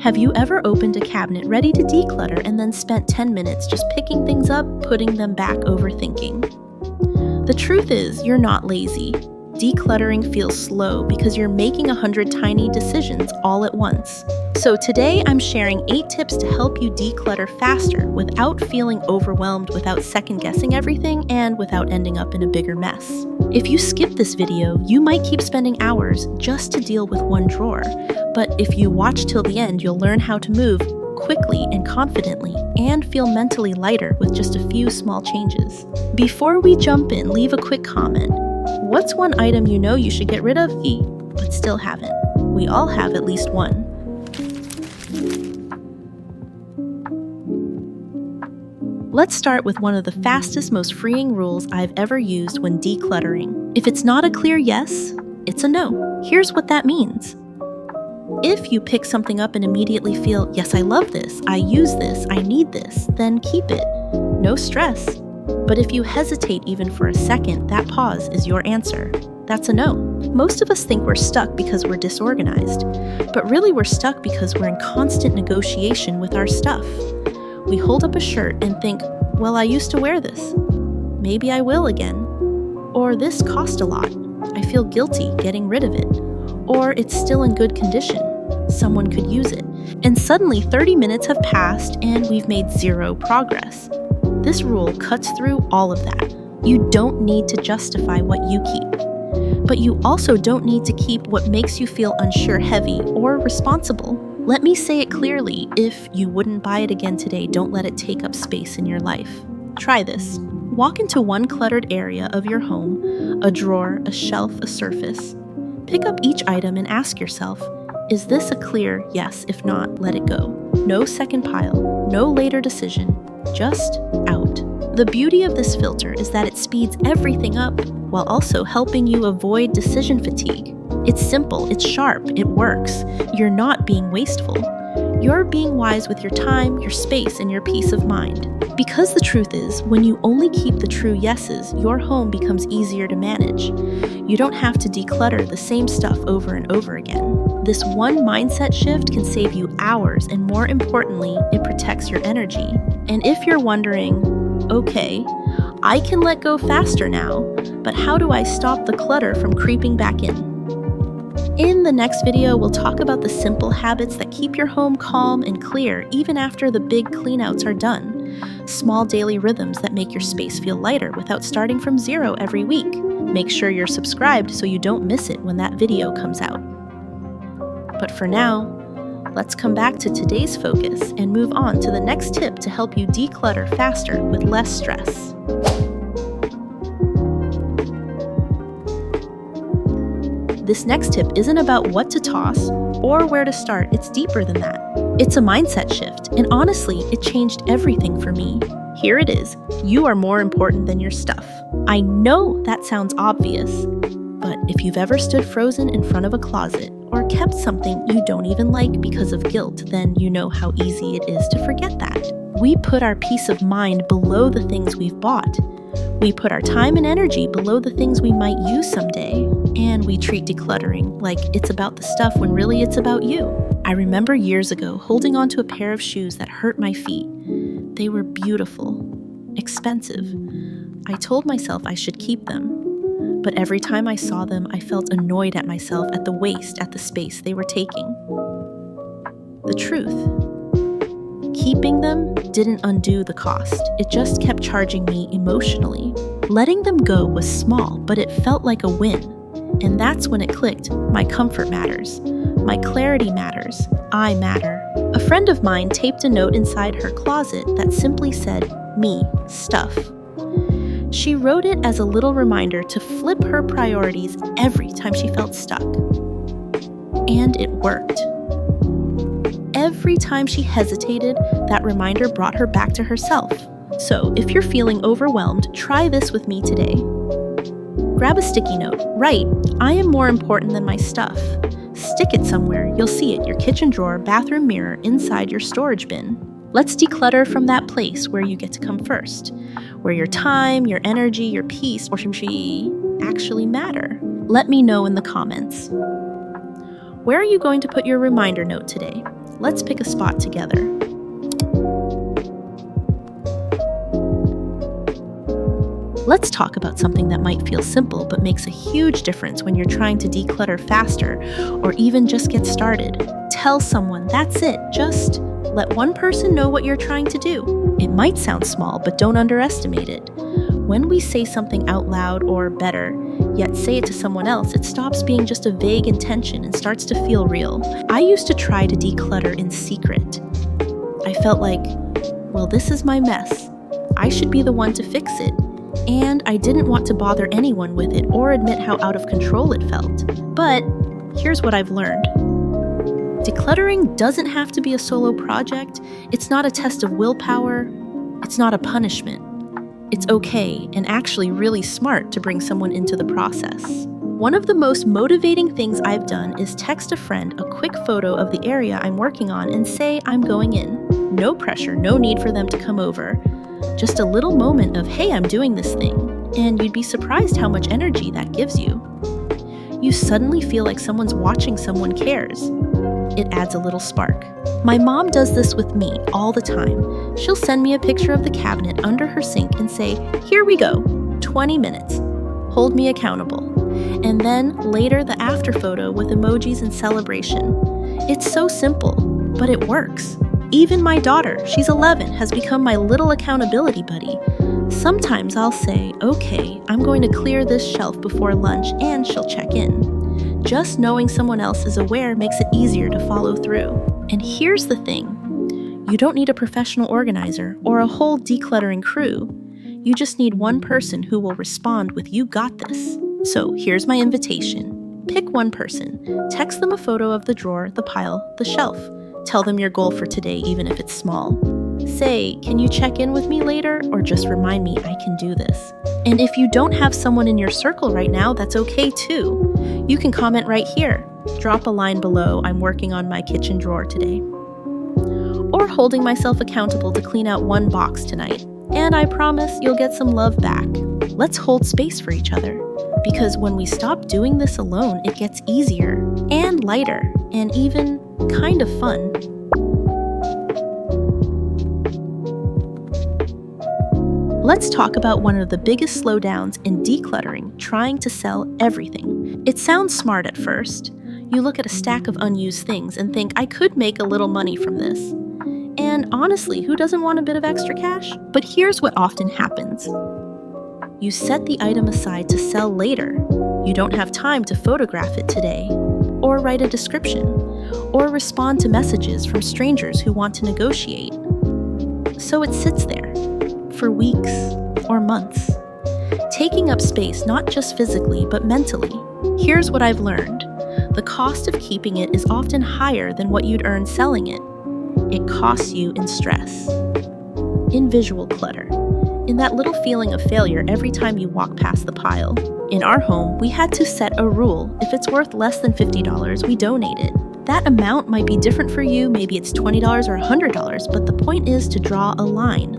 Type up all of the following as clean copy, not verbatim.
Have you ever opened a cabinet ready to declutter and then spent 10 minutes just picking things up, putting them back, overthinking? The truth is, you're not lazy. Decluttering feels slow because you're making 100 tiny decisions all at once. So today I'm sharing 8 tips to help you declutter faster without feeling overwhelmed, without second-guessing everything, and without ending up in a bigger mess. If you skip this video, you might keep spending hours just to deal with one drawer. But if you watch till the end, you'll learn how to move quickly and confidently and feel mentally lighter with just a few small changes. Before we jump in, leave a quick comment. What's one item you know you should get rid of, but still haven't? We all have at least one. Let's start with one of the fastest, most freeing rules I've ever used when decluttering. If it's not a clear yes, it's a no. Here's what that means. If you pick something up and immediately feel, yes, I love this, I use this, I need this, then keep it. No stress. But if you hesitate even for a second, that pause is your answer. That's a no. Most of us think we're stuck because we're disorganized, but really we're stuck because we're in constant negotiation with our stuff. We hold up a shirt and think, well, I used to wear this. Maybe I will again. Or this cost a lot. I feel guilty getting rid of it. Or it's still in good condition. Someone could use it. And suddenly 30 minutes have passed and we've made zero progress. This rule cuts through all of that. You don't need to justify what you keep. But you also don't need to keep what makes you feel unsure, heavy, or responsible. Let me say it clearly, if you wouldn't buy it again today, don't let it take up space in your life. Try this. Walk into one cluttered area of your home, a drawer, a shelf, a surface. Pick up each item and ask yourself, is this a clear yes? If not, let it go. No second pile, no later decision, just out. The beauty of this filter is that it speeds everything up while also helping you avoid decision fatigue. It's simple, it's sharp, it works. You're not being wasteful. You're being wise with your time, your space, and your peace of mind. Because the truth is, when you only keep the true yeses, your home becomes easier to manage. You don't have to declutter the same stuff over and over again. This one mindset shift can save you hours, and more importantly, it protects your energy. And if you're wondering, okay, I can let go faster now, but how do I stop the clutter from creeping back in? In the next video, we'll talk about the simple habits that keep your home calm and clear even after the big cleanouts are done. Small daily rhythms that make your space feel lighter without starting from zero every week. Make sure you're subscribed so you don't miss it when that video comes out. But for now, let's come back to today's focus and move on to the next tip to help you declutter faster with less stress. This next tip isn't about what to toss or where to start, it's deeper than that. It's a mindset shift, and honestly, it changed everything for me. Here it is, you are more important than your stuff. I know that sounds obvious, but if you've ever stood frozen in front of a closet or kept something you don't even like because of guilt, then you know how easy it is to forget that. We put our peace of mind below the things we've bought. We put our time and energy below the things we might use someday, and we treat decluttering like it's about the stuff when really it's about you. I remember years ago holding onto a pair of shoes that hurt my feet. They were beautiful, expensive. I told myself I should keep them, but every time I saw them, I felt annoyed at myself, at the waste, at the space they were taking. The truth. Keeping them didn't undo the cost. It just kept charging me emotionally. Letting them go was small, but it felt like a win. And that's when it clicked. My comfort matters. My clarity matters. I matter. A friend of mine taped a note inside her closet that simply said, me, stuff. She wrote it as a little reminder to flip her priorities every time she felt stuck. And it worked. Every time she hesitated, that reminder brought her back to herself. So if you're feeling overwhelmed, try this with me today. Grab a sticky note. Write, I am more important than my stuff. Stick it somewhere. You'll see it, your kitchen drawer, bathroom mirror, inside your storage bin. Let's declutter from that place where you get to come first, where your time, your energy, your peace, or actually matter. Let me know in the comments. Where are you going to put your reminder note today? Let's pick a spot together. Let's talk about something that might feel simple but makes a huge difference when you're trying to declutter faster or even just get started. Tell someone, that's it. Just let one person know what you're trying to do. It might sound small, but don't underestimate it. When we say something out loud, or better, yet say it to someone else, it stops being just a vague intention and starts to feel real. I used to try to declutter in secret. I felt like, well, this is my mess. I should be the one to fix it. And I didn't want to bother anyone with it or admit how out of control it felt. But here's what I've learned. Decluttering doesn't have to be a solo project. It's not a test of willpower. It's not a punishment. It's okay and actually really smart to bring someone into the process. One of the most motivating things I've done is text a friend a quick photo of the area I'm working on and say I'm going in. No pressure, no need for them to come over. Just a little moment of, hey, I'm doing this thing, and you'd be surprised how much energy that gives you. You suddenly feel like someone's watching someone cares. It adds a little spark. My mom does this with me all the time. She'll send me a picture of the cabinet under her sink and say, here we go, 20 minutes. Hold me accountable. And then later the after photo with emojis and celebration. It's so simple, but it works. Even my daughter, she's 11, has become my little accountability buddy. Sometimes I'll say, okay, I'm going to clear this shelf before lunch, and she'll check in. Just knowing someone else is aware makes it easier to follow through. And here's the thing. You don't need a professional organizer or a whole decluttering crew. You just need one person who will respond with, you got this. So here's my invitation. Pick one person. Text them a photo of the drawer, the pile, the shelf. Tell them your goal for today, even if it's small. Say, can you check in with me later? Or just remind me I can do this. And if you don't have someone in your circle right now, that's okay too. You can comment right here. Drop a line below, I'm working on my kitchen drawer today. Or holding myself accountable to clean out one box tonight. And I promise you'll get some love back. Let's hold space for each other. Because when we stop doing this alone, it gets easier and lighter and even kind of fun. Let's talk about one of the biggest slowdowns in decluttering, trying to sell everything. It sounds smart at first. You look at a stack of unused things and think, I could make a little money from this. And honestly, who doesn't want a bit of extra cash? But here's what often happens. You set the item aside to sell later. You don't have time to photograph it today, or write a description, or respond to messages from strangers who want to negotiate. So it sits there for weeks or months, taking up space not just physically but mentally. Here's what I've learned. The cost of keeping it is often higher than what you'd earn selling it. It costs you in stress, in visual clutter, in that little feeling of failure every time you walk past the pile. In our home, we had to set a rule. If it's worth less than $50, we donate it. That amount might be different for you, maybe it's $20 or $100, but the point is to draw a line.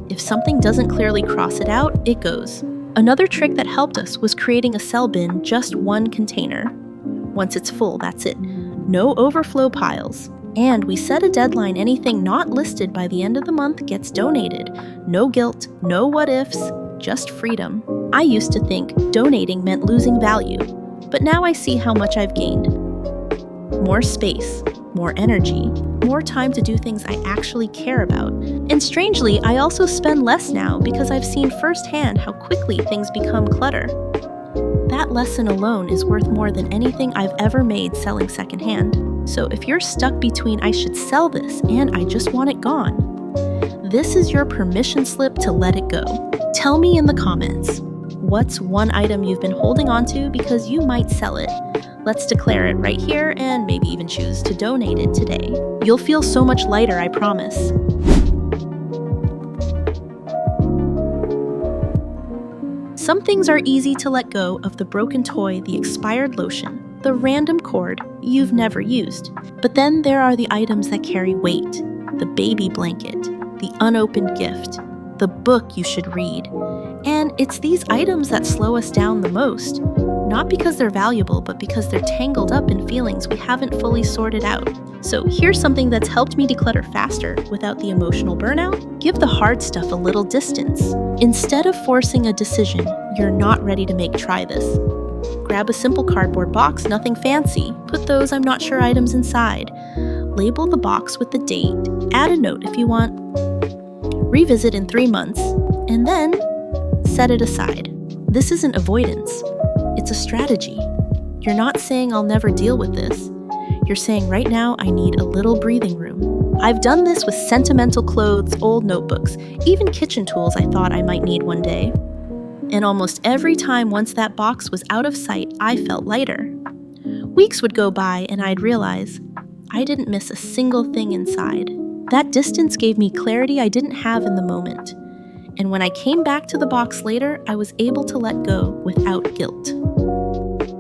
If something doesn't clearly cross it out, it goes. Another trick that helped us was creating a sell bin, just one container. Once it's full, that's it. No overflow piles. And we set a deadline. Anything not listed by the end of the month gets donated. No guilt, no what ifs, just freedom. I used to think donating meant losing value, but now I see how much I've gained. More space, more energy, more time to do things I actually care about. And strangely, I also spend less now because I've seen firsthand how quickly things become clutter. That lesson alone is worth more than anything I've ever made selling secondhand. So if you're stuck between I should sell this and I just want it gone, this is your permission slip to let it go. Tell me in the comments, what's one item you've been holding on to because you might sell it? Let's declare it right here and maybe even choose to donate it today. You'll feel so much lighter, I promise. Some things are easy to let go of: the broken toy, the expired lotion, the random cord you've never used. But then there are the items that carry weight: the baby blanket, the unopened gift, the book you should read. And it's these items that slow us down the most, not because they're valuable, but because they're tangled up in feelings we haven't fully sorted out. So here's something that's helped me declutter faster without the emotional burnout. Give the hard stuff a little distance. Instead of forcing a decision you're not ready to make, try this. Grab a simple cardboard box, nothing fancy. Put those I'm not sure items inside. Label the box with the date. Add a note if you want. Revisit in 3 months, and then set it aside. This isn't avoidance. It's a strategy. You're not saying I'll never deal with this. You're saying right now I need a little breathing room. I've done this with sentimental clothes, old notebooks, even kitchen tools I thought I might need one day. And almost every time once that box was out of sight, I felt lighter. Weeks would go by and I'd realize I didn't miss a single thing inside. That distance gave me clarity I didn't have in the moment. And when I came back to the box later, I was able to let go without guilt.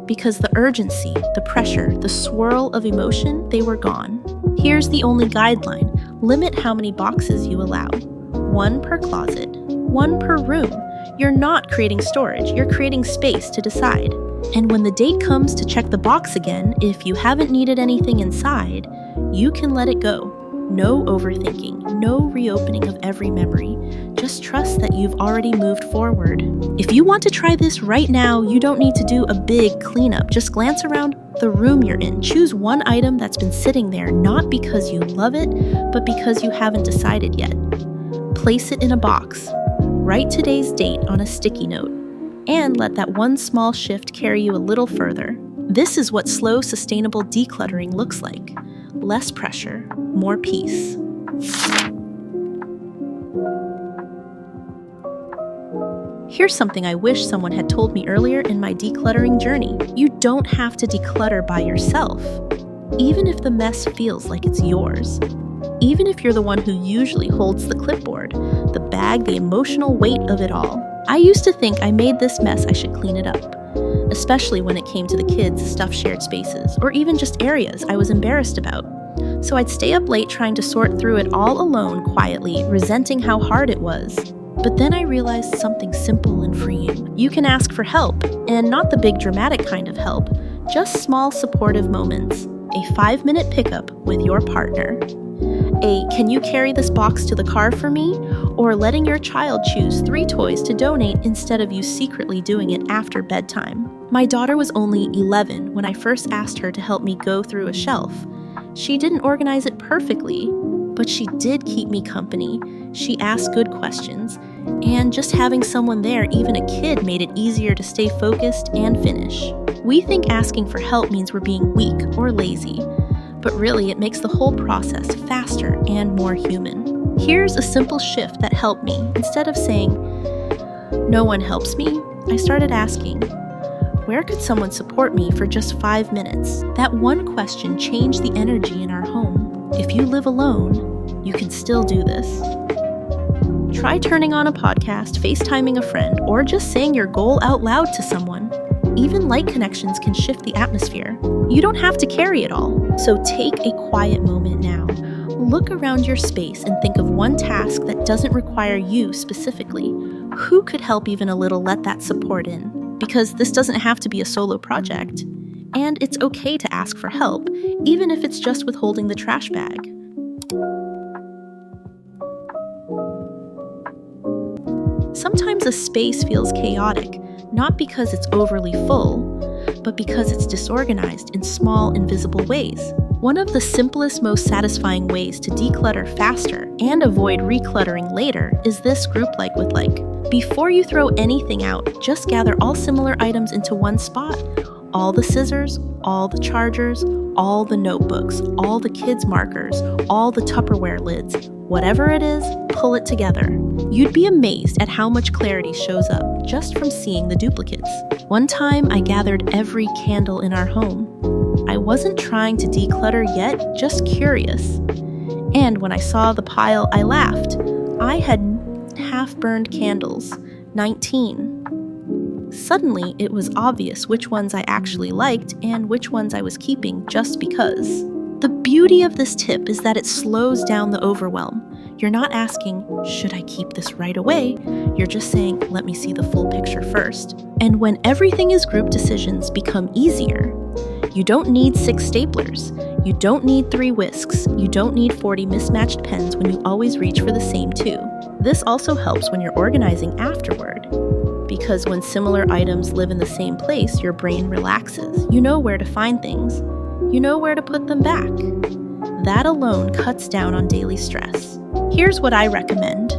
Because the urgency, the pressure, the swirl of emotion, they were gone. Here's the only guideline. Limit how many boxes you allow. 1 per closet, 1 per room. You're not creating storage, you're creating space to decide. And when the date comes to check the box again, if you haven't needed anything inside, you can let it go. No overthinking, no reopening of every memory. Just trust that you've already moved forward. If you want to try this right now, you don't need to do a big cleanup. Just glance around the room you're in. Choose one item that's been sitting there, not because you love it, but because you haven't decided yet. Place it in a box. Write today's date on a sticky note. And let that one small shift carry you a little further. This is what slow, sustainable decluttering looks like. Less pressure, more peace. Here's something I wish someone had told me earlier in my decluttering journey. You don't have to declutter by yourself, even if the mess feels like it's yours. Even if you're the one who usually holds the clipboard, the bag, the emotional weight of it all. I used to think I made this mess, I should clean it up. Especially when it came to the kids' stuffed shared spaces, or even just areas I was embarrassed about. So I'd stay up late trying to sort through it all alone quietly, resenting how hard it was. But then I realized something simple and freeing. You can ask for help, and not the big dramatic kind of help, just small supportive moments. A 5-minute pickup with your partner. Can you carry this box to the car for me? Or letting your child choose 3 toys to donate instead of you secretly doing it after bedtime. My daughter was only 11 when I first asked her to help me go through a shelf. She didn't organize it perfectly, but she did keep me company. She asked good questions, and just having someone there, even a kid, made it easier to stay focused and finish. We think asking for help means we're being weak or lazy, but really it makes the whole process faster and more human. Here's a simple shift that helped me. Instead of saying, "No one helps me," I started asking, "Where could someone support me for just 5 minutes?" That one question changed the energy in our home. If you live alone, you can still do this. Try turning on a podcast, FaceTiming a friend, or just saying your goal out loud to someone. Even light connections can shift the atmosphere. You don't have to carry it all. So take a quiet moment now. Look around your space and think of one task that doesn't require you specifically. Who could help even a little let that support in? Because this doesn't have to be a solo project. And it's okay to ask for help, even if it's just with holding the trash bag. Sometimes a space feels chaotic, not because it's overly full, but because it's disorganized in small, invisible ways. One of the simplest, most satisfying ways to declutter faster and avoid recluttering later is this group like with like. Before you throw anything out, just gather all similar items into one spot. All the scissors, all the chargers, all the notebooks, all the kids' markers, all the Tupperware lids. Whatever it is, pull it together. You'd be amazed at how much clarity shows up just from seeing the duplicates. One time, I gathered every candle in our home. I wasn't trying to declutter yet, just curious. And when I saw the pile, I laughed. I had half-burned candles, 19. Suddenly, it was obvious which ones I actually liked and which ones I was keeping just because. The beauty of this tip is that it slows down the overwhelm. You're not asking, should I keep this right away? You're just saying, let me see the full picture first. And when everything is group, decisions become easier. You don't need 6 staplers. You don't need 3 whisks. You don't need 40 mismatched pens when you always reach for the same 2. This also helps when you're organizing afterward, because when similar items live in the same place, your brain relaxes. You know where to find things. You know where to put them back. That alone cuts down on daily stress. Here's what I recommend.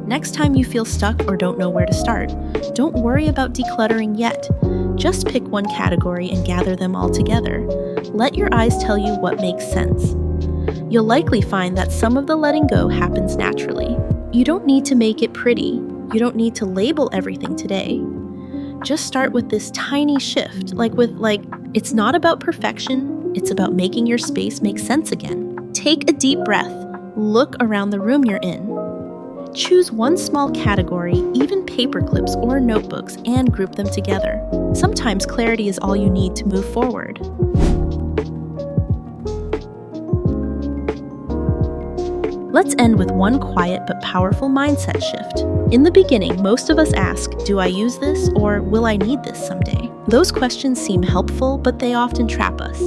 Next time you feel stuck or don't know where to start, don't worry about decluttering yet. Just pick one category and gather them all together. Let your eyes tell you what makes sense. You'll likely find that some of the letting go happens naturally. You don't need to make it pretty. You don't need to label everything today. Just start with this tiny shift, it's not about perfection, it's about making your space make sense again. Take a deep breath. Look around the room you're in. Choose one small category, even paper clips or notebooks, and group them together. Sometimes clarity is all you need to move forward. Let's end with one quiet but powerful mindset shift. In the beginning, most of us ask, do I use this, or will I need this someday? Those questions seem helpful, but they often trap us.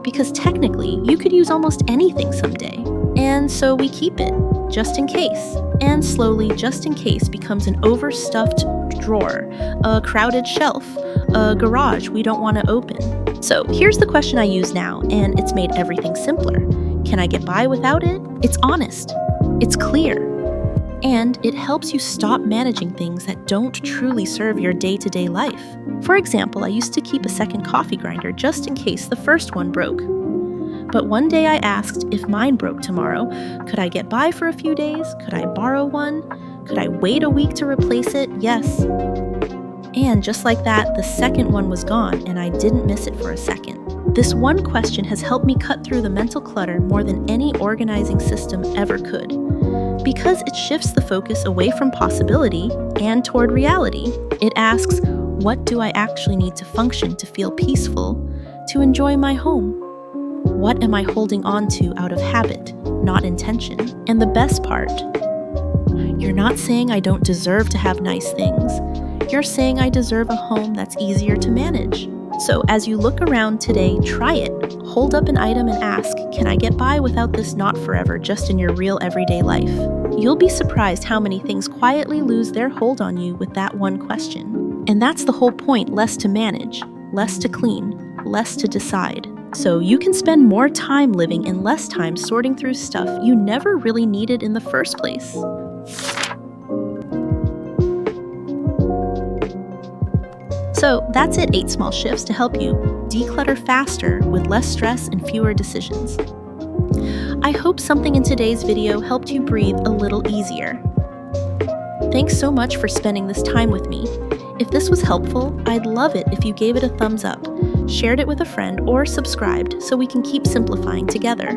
Because technically, you could use almost anything someday. And so we keep it, just in case. And slowly, just in case becomes an overstuffed drawer, a crowded shelf, a garage we don't want to open. So here's the question I use now, and it's made everything simpler. Can I get by without it? It's honest. It's clear. And it helps you stop managing things that don't truly serve your day-to-day life. For example, I used to keep a second coffee grinder just in case the first one broke. But one day I asked, if mine broke tomorrow, could I get by for a few days? Could I borrow one? Could I wait a week to replace it? Yes. And just like that, the second one was gone and I didn't miss it for a second. This one question has helped me cut through the mental clutter more than any organizing system ever could. Because it shifts the focus away from possibility and toward reality. It asks, what do I actually need to function to feel peaceful, to enjoy my home? What am I holding on to out of habit, not intention? And the best part, you're not saying I don't deserve to have nice things. You're saying I deserve a home that's easier to manage. So as you look around today, try it. Hold up an item and ask, can I get by without this not forever, just in your real everyday life? You'll be surprised how many things quietly lose their hold on you with that one question. And that's the whole point, less to manage, less to clean, less to decide. So you can spend more time living and less time sorting through stuff you never really needed in the first place. So that's it, 8 small shifts to help you declutter faster with less stress and fewer decisions. I hope something in today's video helped you breathe a little easier. Thanks so much for spending this time with me. If this was helpful, I'd love it if you gave it a thumbs up, shared it with a friend, or subscribed so we can keep simplifying together.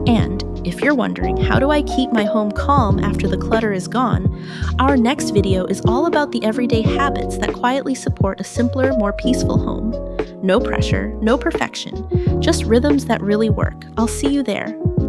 And if you're wondering, how do I keep my home calm after the clutter is gone? Our next video is all about the everyday habits that quietly support a simpler, more peaceful home. No pressure, no perfection, just rhythms that really work. I'll see you there.